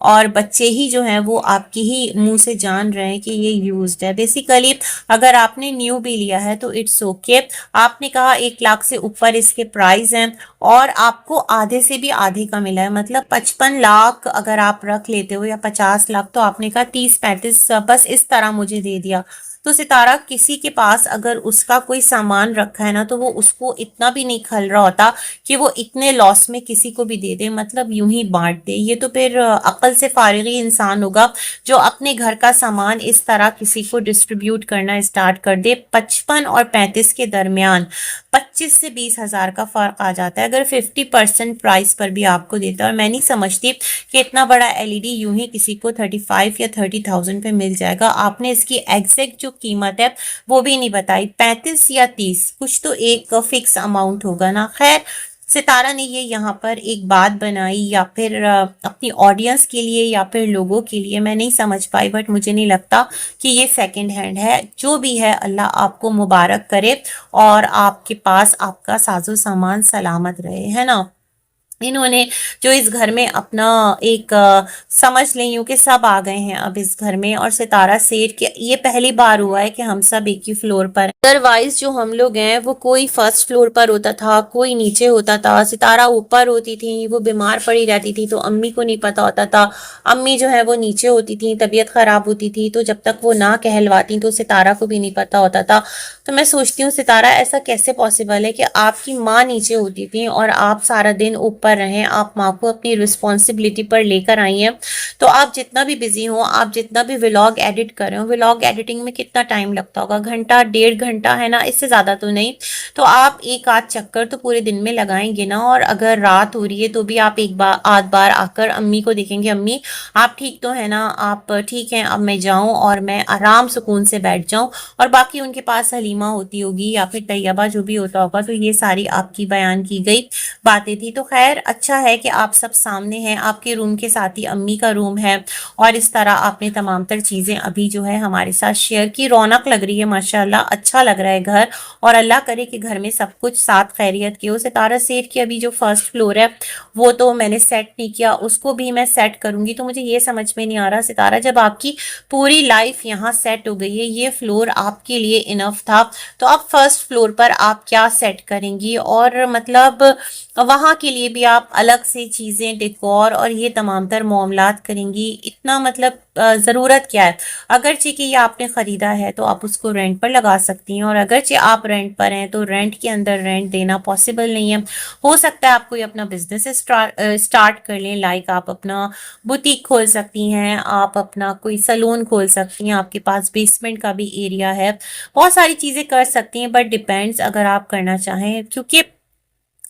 اور بچے ہی جو ہیں وہ آپ کی ہی منہ سے جان رہے ہیں کہ یہ یوزڈ ہے. بیسیکلی اگر آپ نے نیو بھی لیا ہے تو اٹس اوکے. آپ نے کہا 1 لاکھ سے اوپر اس کے پرائز ہیں اور آپ کو آدھے سے بھی آدھے کا ملا ہے. مطلب 55 لاکھ اگر آپ رکھ لیتے ہو یا 50 لاکھ, تو آپ نے کہا 30-35 بس اس طرح مجھے دے دیا. تو ستارہ کسی کے پاس اگر اس کا کوئی سامان رکھا ہے نا تو وہ اس کو اتنا بھی نہیں کھل رہا ہوتا کہ وہ اتنے لاس میں کسی کو بھی دے دے, مطلب یوں ہی بانٹ دے. یہ تو پھر عقل سے فارغی انسان ہوگا جو اپنے گھر کا سامان اس طرح کسی کو ڈسٹریبیوٹ کرنا اسٹارٹ کر دے. 55 اور 35 کے درمیان 25 سے 20 ہزار کا فرق آ جاتا ہے اگر 50% پرائز پر بھی آپ کو دیتا ہے. اور میں نہیں سمجھتی کہ اتنا بڑا LED یوں ہی کسی کو 35 یا 30,000 پہ مل جائے گا. آپ نے اس کی ایگزیکٹ جو قیمت ہے وہ بھی نہیں بتائی, 35 یا 30, کچھ تو ایک فکس اماؤنٹ ہوگا نا. خیر, ستارہ نے یہ یہاں پر ایک بات بنائی یا پھر اپنی آڈینس کے لیے یا پھر لوگوں کے لیے, میں نہیں سمجھ پائی, بٹ مجھے نہیں لگتا کہ یہ سیکنڈ ہینڈ ہے. جو بھی ہے اللہ آپ کو مبارک کرے اور آپ کے پاس آپ کا ساز و سامان سلامت رہے, ہے نا. انہوں نے جو اس گھر میں اپنا ایک سمجھ لیں یوں کہ سب آ گئے ہیں اب اس گھر میں, اور ستارہ سیٹ کے یہ پہلی بار ہوا ہے کہ ہم سب ایک ہی فلور پر. ادروائز جو ہم لوگ ہیں وہ کوئی فرسٹ فلور پر ہوتا تھا, کوئی نیچے ہوتا تھا. ستارہ اوپر ہوتی تھی, وہ بیمار پڑی رہتی تھی تو امی کو نہیں پتا ہوتا تھا. امی جو ہے وہ نیچے ہوتی تھی, طبیعت خراب ہوتی تھی تو جب تک وہ نہ کہلواتی تو ستارہ کو بھی نہیں پتا ہوتا تھا. تو میں سوچتی ہوں ستارہ ایسا کیسے پاسبل ہے کہ آپ کی ماں نیچے ہوتی تھی اور آپ سارا دن اوپر رہیں, آپ ماں کو اپنی رسپانسبلٹی پر لے کر آئی ہیں. تو آپ جتنا بھی بزی ہوں, آپ جتنا بھی ولاگ ایڈٹ کر رہے ہو, ولاگ ایڈیٹنگ میں کتنا ٹائم لگتا ہوگا, گھنٹہ 1.5 گھنٹہ ہے نا, اس سے زیادہ تو نہیں. تو آپ ایک آدھ چکر تو پورے دن میں لگائیں گے نا, اور اگر رات ہو رہی ہے تو بھی آپ ایک بار آدھ بار آ کر امی کو دیکھیں گے, امی آپ ٹھیک تو ہے نا, آپ ٹھیک ہیں, اب میں جاؤں اور میں آرام سکون سے بیٹھ جاؤں. اور باقی ان کے پاس حلیمہ ہوتی ہوگی یا پھر طیبہ جو بھی ہوتا ہوگا. تو یہ ساری آپ کی بیان کی گئی باتیں تھی. تو خیر اچھا ہے کہ آپ سب سامنے ہیں, آپ کے روم کے ساتھ ہی امی کا روم ہے, اور اس طرح آپ نے تمام تر چیزیں ابھی جو ہے ہمارے ساتھ شیئر کی. رونق لگ رہی ہے ماشاءاللہ, اچھا لگ رہا ہے گھر, اور اللہ کرے کہ گھر میں سب کچھ ساتھ خیریت کی ہو. ستارہ سیٹ کی ابھی جو فرسٹ فلور ہے وہ تو میں نے سیٹ نہیں کیا, اس کو بھی میں سیٹ کروں گی. تو مجھے یہ سمجھ میں نہیں آ رہا ستارہ, جب آپ کی پوری لائف یہاں سیٹ ہو گئی ہے, یہ فلور آپ کے لیے انف تھا, تو اب فرسٹ فلور پر آپ کیا سیٹ کریں گی؟ اور مطلب وہاں کے لیے بھی آپ الگ سے چیزیں ڈیکور اور یہ تمام تر معاملات کریں گی, اتنا مطلب ضرورت کیا ہے؟ اگرچہ کہ یہ آپ نے خریدا ہے تو آپ اس کو رینٹ پر لگا سکتی ہیں, اور اگرچہ آپ رینٹ پر ہیں تو رینٹ کے اندر رینٹ دینا پاسبل نہیں ہے. ہو سکتا ہے آپ کوئی اپنا بزنس اسٹارٹ کر لیں, لائک آپ اپنا بوتیک کھول سکتی ہیں, آپ اپنا کوئی سلون کھول سکتی ہیں, آپ کے پاس بیسمنٹ کا بھی ایریا ہے, بہت ساری چیزیں کر سکتی ہیں. بٹ ڈیپینڈز اگر آپ کرنا چاہیں, کیونکہ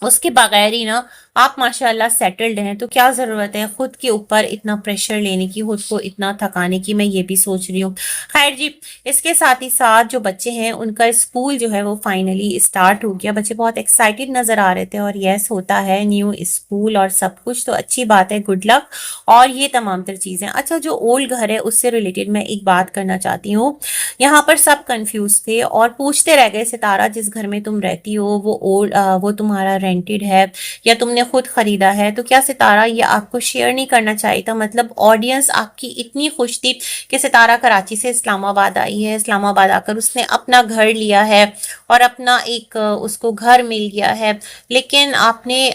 اس کے بغیر ہی نا آپ ماشاءاللہ سیٹلڈ ہیں, تو کیا ضرورت ہے خود کے اوپر اتنا پریشر لینے کی, خود کو اتنا تھکانے کی, میں یہ بھی سوچ رہی ہوں. خیر جی, اس کے ساتھ ہی ساتھ جو بچے ہیں ان کا اسکول جو ہے وہ فائنلی اسٹارٹ ہو گیا. بچے بہت ایکسائٹڈ نظر آ رہے تھے, اور یس ہوتا ہے نیو اسکول اور سب کچھ, تو اچھی بات ہے, گڈ لک اور یہ تمام تر چیزیں. اچھا, جو اولڈ گھر ہے اس سے ریلیٹڈ میں ایک بات کرنا چاہتی ہوں. یہاں پر سب کنفیوز تھے اور پوچھتے رہ گئے, ستارہ جس گھر میں تم رہتی ہو وہ تمہارا رینٹڈ ہے یا تم نے خود خریدا ہے؟ تو کیا ستارہ یہ آپ کو شیئر نہیں کرنا چاہیے تھا؟ مطلب آڈینس آپ کی اتنی خوش تھی کہ ستارہ کراچی سے اسلام آباد آئی ہے, اسلام آباد آ کر اس نے اپنا گھر لیا ہے اور اپنا ایک اس کو گھر مل گیا ہے, لیکن آپ نے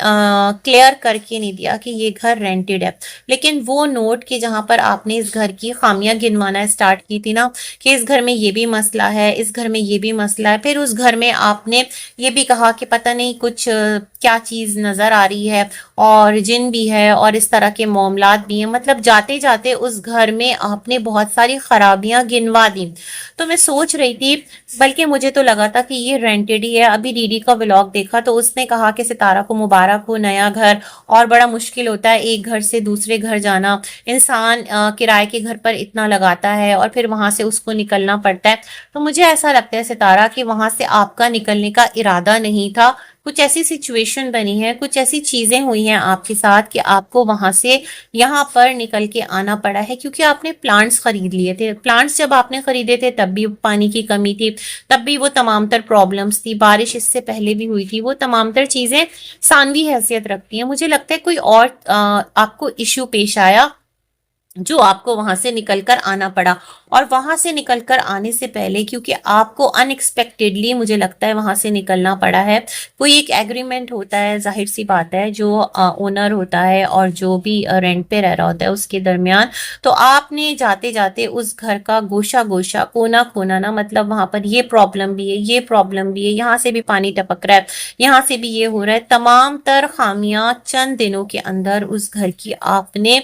کلیئر کر کے نہیں دیا کہ یہ گھر رینٹڈ ہے. لیکن وہ نوٹ کہ جہاں پر آپ نے اس گھر کی خامیاں گنوانا اسٹارٹ کی تھی نا, کہ اس گھر میں یہ بھی مسئلہ ہے, اس گھر میں یہ بھی مسئلہ ہے, پھر اس گھر میں آپ نے یہ بھی کہا کہ پتہ نہیں کچھ کیا چیز نظر آ رہی ہے, اور جن بھی ہے اور اس طرح کے معاملات بھی ہیں. مطلب جاتے جاتے اس گھر میں آپ نے بہت ساری خرابیاں گنوا دیں. تو میں سوچ رہی تھی, بلکہ مجھے تو لگا تھا کہ یہ رینٹڈ ہی ہے. ابھی ڈی کا ولاگ دیکھا تو اس نے کہا کہ ستارہ کو مبارک ہو نیا گھر, اور بڑا مشکل ہوتا ہے ایک گھر سے دوسرے گھر جانا, انسان کرائے کے گھر پر اتنا لگاتا ہے اور پھر وہاں سے اس کو نکلنا پڑتا ہے. تو مجھے ایسا لگتا ہے ستارہ کہ وہاں سے آپ کا نکلنے کا ارادہ نہیں تھا, کچھ ایسی سچویشن بنی ہے, کچھ ایسی چیزیں ہوئی ہیں آپ کے ساتھ کہ آپ کو وہاں سے یہاں پر نکل کے آنا پڑا ہے, کیونکہ آپ نے پلانٹس خرید لیے تھے. پلانٹس جب آپ نے خریدے تھے تب بھی پانی کی کمی تھی, تب بھی وہ تمام تر پرابلمس تھی, بارش اس سے پہلے بھی ہوئی تھی, وہ تمام تر چیزیں ثانوی حیثیت رکھتی ہیں. مجھے لگتا ہے کوئی اور آپ کو ایشو پیش آیا جو آپ کو وہاں سے نکل کر آنا پڑا، اور وہاں سے نکل کر آنے سے پہلے کیونکہ آپ کو ان ایکسپیکٹڈلی مجھے لگتا ہے وہاں سے نکلنا پڑا ہے، کوئی ایک ایگریمنٹ ہوتا ہے، ظاہر سی بات ہے، جو اونر ہوتا ہے اور جو بھی رینٹ پہ رہ رہا ہوتا ہے اس کے درمیان، تو آپ نے جاتے جاتے اس گھر کا گوشہ گوشہ کونا کونا نا، مطلب وہاں پر یہ پرابلم بھی ہے، یہ پرابلم بھی ہے، یہاں سے بھی پانی ٹپک رہا ہے، یہاں سے بھی یہ ہو رہا ہے، تمام تر خامیاں چند دنوں کے اندر اس گھر کی آپ نے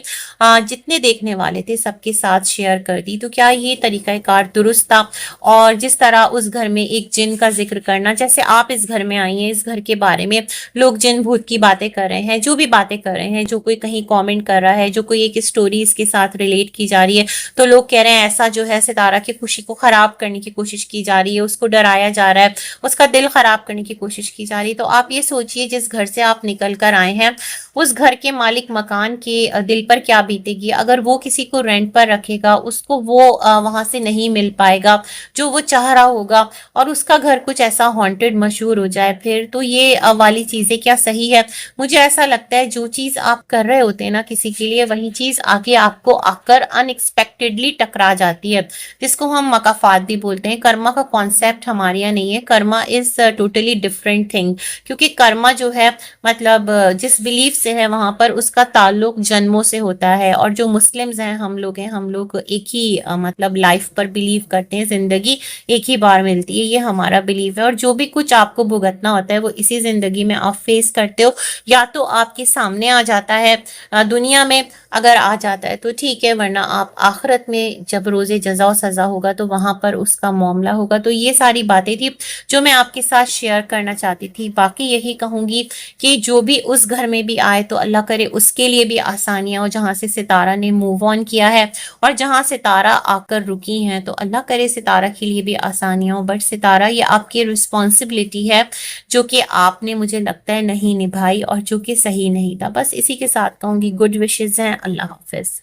جتنے دیکھنے والے تھے سب کے ساتھ شیئر کر دی۔ تو کیا یہ طریقہ کار درست تھا؟ اور جس طرح اس گھر میں ایک جن کا ذکر کرنا، جیسے آپ اس گھر میں آئی ہیں، اس گھر کے بارے میں لوگ جن بھوت کی باتیں کر رہے ہیں، جو بھی باتیں کر رہے ہیں، جو کوئی کہیں کامنٹ کر رہا ہے، جو کوئی ایک اسٹوری اس کے ساتھ ریلیٹ کی جا رہی ہے، تو لوگ کہہ رہے ہیں ایسا جو ہے ستارہ کی خوشی کو خراب کرنے کی کوشش کی جا رہی ہے، اس کو ڈرایا جا رہا ہے، اس کا دل خراب کرنے کی کوشش کی جا رہی ہے۔ تو آپ یہ سوچئے جس گھر سے آپ نکل کر آئے ہیں، اس گھر کے مالک مکان کے دل پر کیا بیتے گی اگر وہ کسی کو رینٹ پر رکھے گا، اس کو وہ وہاں سے نہیں مل پائے گا جو وہ چاہ رہا ہوگا، اور اس کا گھر کچھ ایسا ہانٹڈ مشہور ہو جائے، پھر تو یہ والی چیزیں کیا صحیح ہے؟ مجھے ایسا لگتا ہے جو چیز آپ کر رہے ہوتے ہیں نا کسی کے لیے، وہی چیز آگے آپ کو آ کر ان ایکسپیکٹڈلی ٹکرا جاتی ہے، جس کو ہم مکافات بھی بولتے ہیں۔ کرما کا کانسیپٹ ہمارے یہاں نہیں ہے، کرما از ٹوٹلی ڈفرینٹ تھنگ، کیونکہ کرما جو ہے مطلب جس بلیف سے ہے وہاں پر اس کا تعلق جنموں سے ہوتا ہے، اور جو مسلمز ہیں ہم لوگ ایک ہی مطلب لائف پر بلیو کرتے ہیں، زندگی ایک ہی بار ملتی ہے، یہ ہمارا بلیف ہے، اور جو بھی کچھ آپ کو بھگتنا ہوتا ہے وہ اسی زندگی میں آپ فیس کرتے ہو، یا تو آپ کے سامنے آ جاتا ہے دنیا میں، اگر آ جاتا ہے تو ٹھیک ہے، ورنہ آپ آخرت میں جب روز جزا و سزا ہوگا تو وہاں پر اس کا معاملہ ہوگا۔ تو یہ ساری باتیں تھی جو میں آپ کے ساتھ شیئر کرنا چاہتی تھی۔ باقی یہی کہوں گی کہ جو بھی اس گھر میں بھی آئے تو اللہ کرے اس کے لیے بھی آسانیاں ہو، جہاں سے ستارہ نے موو آن کیا ہے، اور جہاں ستارہ آ کر رکی ہیں تو اللہ کرے ستارہ کے لیے بھی آسانیاں ہو، بٹ ستارہ یہ آپ کی رسپانسبلٹی ہے جو کہ آپ نے مجھے لگتا ہے نہیں نبھائی، اور جو کہ صحیح نہیں تھا۔ بس اسی کے ساتھ کہوں گی گڈ وشز ہیں، اللہ حافظ۔